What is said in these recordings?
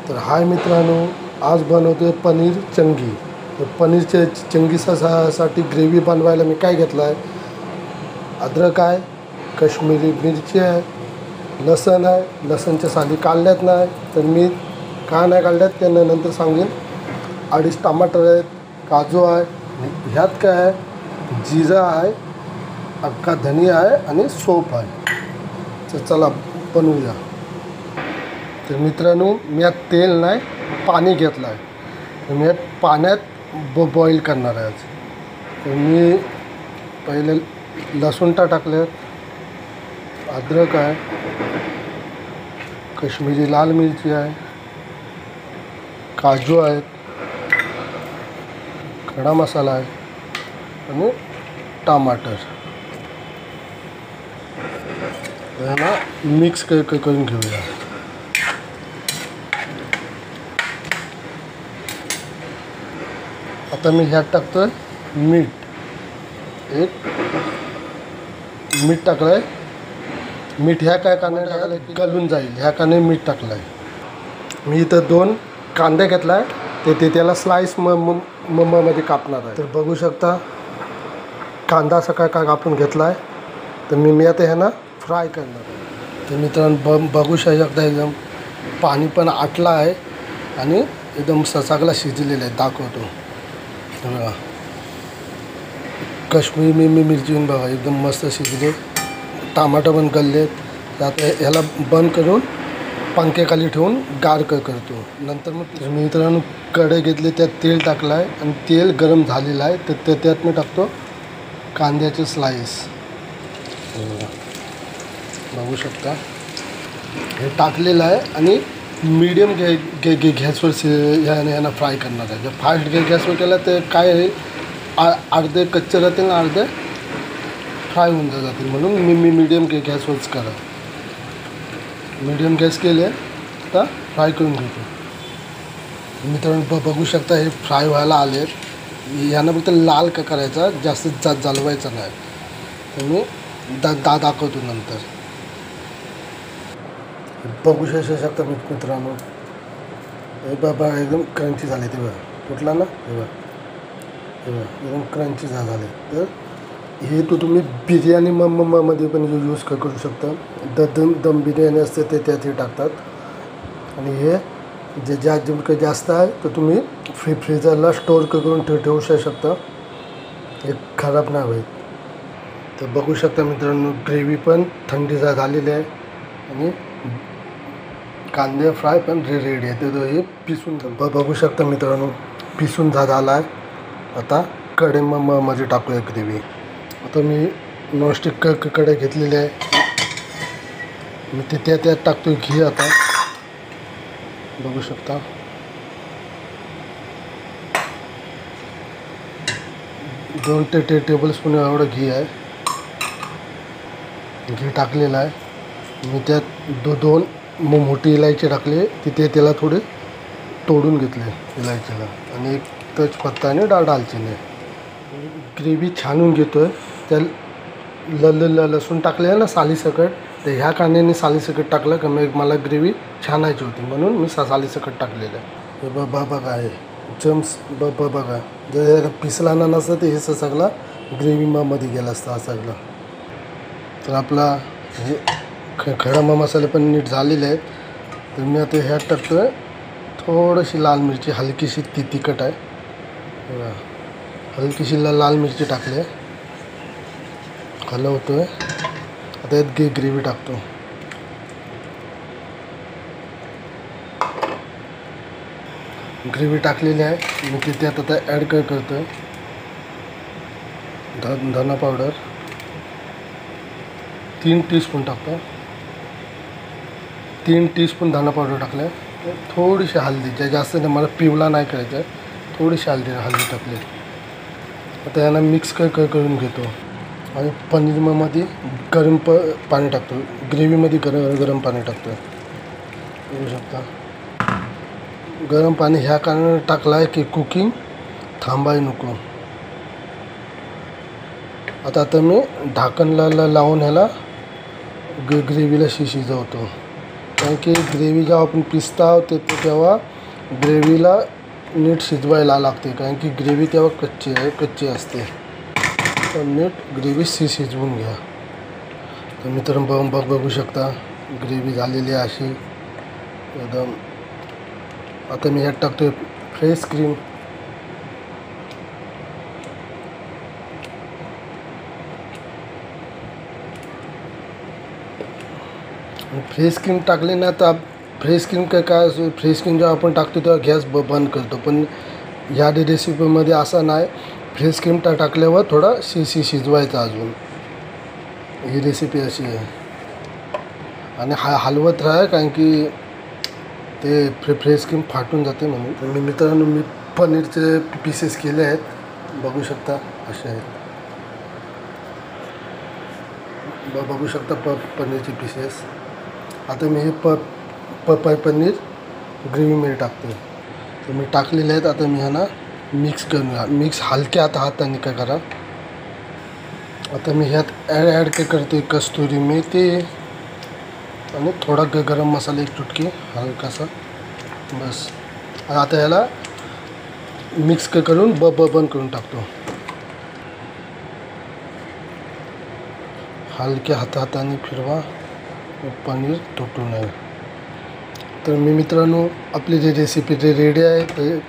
तर हाय मित्रांनो, आज बनवतोय पनीर चंगी। तर पनीरचे चंगीसाठी ग्रेव्ही बनवायला मी काय घेतलं आहे, अद्रक आहे, कश्मीरी मिरची आहे, लसण आहे। लसणच्या साली काढल्यात नाही तर मी का नाही काढल्यात त्यांना नंतर सांगेन। 2.5 टमाटर आहेत, काजू आहे, ह्यात काय आहे, जिरा आहे, अख्खा धनिया आहे आणि सोप आहे। तर चला बनवूया। तर मित्रांनो, मी यात तेल नाही पाणी घेतलं आहे, तर मी पाण्यात बॉईल करणार आहे आज। तर मी पहिले लसूण टाकले, अद्रक आहे, कश्मीरी लाल मिरची आहे, काजू आहेत, खडा मसाला आहे आणि टमाटर याला मिक्स करून घेऊया। आता मी ह्यात टाकतोय मीठ, मीठ टाकलं आहे। मीठ ह्या काय कांदे टाकलं की गलून जाईल, ह्या कांदे मीठ टाकलं आहे। मी इथं 2 कांदे घेतला आहे, ते त्याला स्लाइस मध्ये कापणार आहे। तर बघू शकता कांदा सकाळ का कापून घेतला आहे। तर मी आता ह्यांना फ्राय करणार आहे। तर मित्रांनो बघू शकता एकदम पाणी पण आटलं आहे आणि एकदम सगळा शिजलेला आहे। दाखवतो बघा, कश्मीरी मिरची बघा एकदम मस्त शिजले, टमाटर पण गललेत। आता ह्याला बंद करून पंख्याखाली ठेवून गार करतो। नंतर मग मित्रांनो कढई घेतली, त्यात तेल टाकलं आहे आणि तेल गरम झालेलं आहे। तर त्यात मी टाकतो कांद्याचे स्लाइस, बघू शकता हे टाकलेलं आहे आणि मीडियम गॅसवर ह्यानं फ्राय करणार आहे। जर फास्ट गॅसवर केला तर काय आहे, अर्धे कच्चे राहतील ना अर्धे फ्राय होऊन जातील, म्हणून मी मीडियम गॅसवरच करा। मीडियम गॅस केले आता फ्राय करून घेतो। मित्रांनो बघू शकता हे फ्राय व्हायला आले, ह्यांना फक्त लाल करायचा, जास्त जालवायचा नाही। तर मी दाखवतो नंतर। बघू शकता मित्रांनो, हे बाबा एकदम क्रंची झाले, ते बघा तुटला ना, हे बघा एकदम क्रंची झाले। तर हे तुम्ही बिर्याणी मध्ये पण यूज करू शकता। दम बिर्याणी असते ते त्यात टाकतात। आणि हे जे जास्त आहे तर तुम्ही फ्रीजरला स्टोर करून ठेवू शकता, हे खराब नाही होईल। तर बघू शकता मित्रांनो ग्रेव्ही पण थंडी झालेली आहे आणि कांदे फ्राय पण रेडी आहे। तर हे पिसून बघू शकता मित्रांनो पिसून झाला आहे। आता कढईमध्ये टाकूया ग्रेव्ही। आता मी नॉनस्टिक कढई घेतलेली आहे, मी त्यात टाकतो घी। आता बघू शकता 2 टेबलस्पून एवढं घी आहे, घी टाकलेलं आहे। मी त्यात 2 मोठी इलायची टाकली, तिथे त्याला थोडे तोडून घेतले इलायचीला, आणि 1 तेजपत्ता आणि दालचिनी। ग्रेव्ही छानून घेतोय, त्या लसूण टाकले आहे ना सालीसकट, तर ह्या कांद्याने सालीसकट टाकलं का मला ग्रेव्ही छानायची होती, म्हणून मी सालीसकट टाकलेलं आहे। हे बघा आहे चम्स बघा, जर पिसला नसतं तर हे सगळा ग्रेव्हीमध्ये गेला असता सगळं। तर आपला हे खडा मसाले पण नीट झालेले आहेत। तर मी आता ह्यात टाकतोय थोडीशी लाल मिरची, हलकीशी तिखट आहे, हलकीशी लाल मिरची टाकली आहे, हलवतोय। आता यात ग्रेव्ही टाकतो। ग्रेव्ही टाकलेली आहे, मी तिथे आता ॲड करतोय धना पावडर 3 टीस्पून टाकतो, 3 टीस्पून धना पावडर टाकले, थोडीशी हळदी, जास्त नाही, मला पिवळा नाही करायचं आहे, थोडीशी हळदी टाकली। आता यांना मिक्स करून घेतो आणि पनीरमध्ये गरम पाणी टाकतो, ग्रेव्हीमध्ये गरम पाणी टाकतो। बघू शकता गरम पाणी ह्या कारणाने टाकलं आहे की कुकिंग थांबाय नको। आता मी ढाकणला लावून ह्याला ग्रेव्हीला शिजवतो। कारण की ग्रेव्ही जेव्हा आपण पिसता आहोत तेव्हा ग्रेव्हीला नीट शिजवायला लागते, कारण की ग्रेव्ही तेव्हा कच्ची असते. तर नीट ग्रेव्ही शिजवून घ्या. तर मित्रांनो बघू शकता ग्रेव्ही झालेली आहे अशी एकदम. आता मी ह्यात टाकतोय फ्रेश क्रीम. फ्रेश क्रीम टाकले ना तर फ्रेश क्रीम काय फ्रेश क्रीम जेव्हा आपण टाकतो तेव्हा गॅस बंद करतो, पण ह्या रेसिपीमध्ये असं नाही. फ्रेश क्रीम टाकल्यावर थोडा शिजवायचा अजून. ही रेसिपी अशी आहे. आणि हलवत राहा, कारण की ते फ्रेश क्रीम फाटून जाते म्हणून. तर मित्रांनो मी पनीरचे पीसेस केले आहेत, बघू शकता असे आहेत. बघू शकता पनीरचे पीसेस. आता मी हे पनीर ग्रेव्हीमध्ये टाकतो. तर मी टाकलेले आहेत. आता मी ह्यांना मिक्स मिक्स हलक्या हाताने काय करा. आता मी ह्यात ॲड करते कस्तुरी मेथी आणि थोडा गरम मसाला, एक चुटकी हलकासा, बस. आता ह्याला मिक्स करून बंद करून टाकतो. हलक्या हाताने फिरवा, पनीर तुटू नये. तर मित्रांनो आपली जी रेसिपी रेडी आहे. ते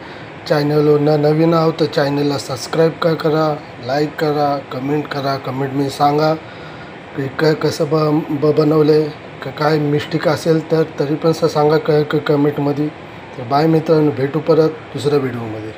चॅनलवर नवीन आहोत तर चॅनलला सबस्क्राईब करा, लाईक करा, कमेंट करा. कमेंटमध्ये सांगा की कसं बनवलं आहे, काय मिस्टेक असेल तर तरी पण सांगा कमेंटमध्ये. तर बाय मित्रांनो, भेटू परत दुसऱ्या व्हिडिओमध्ये.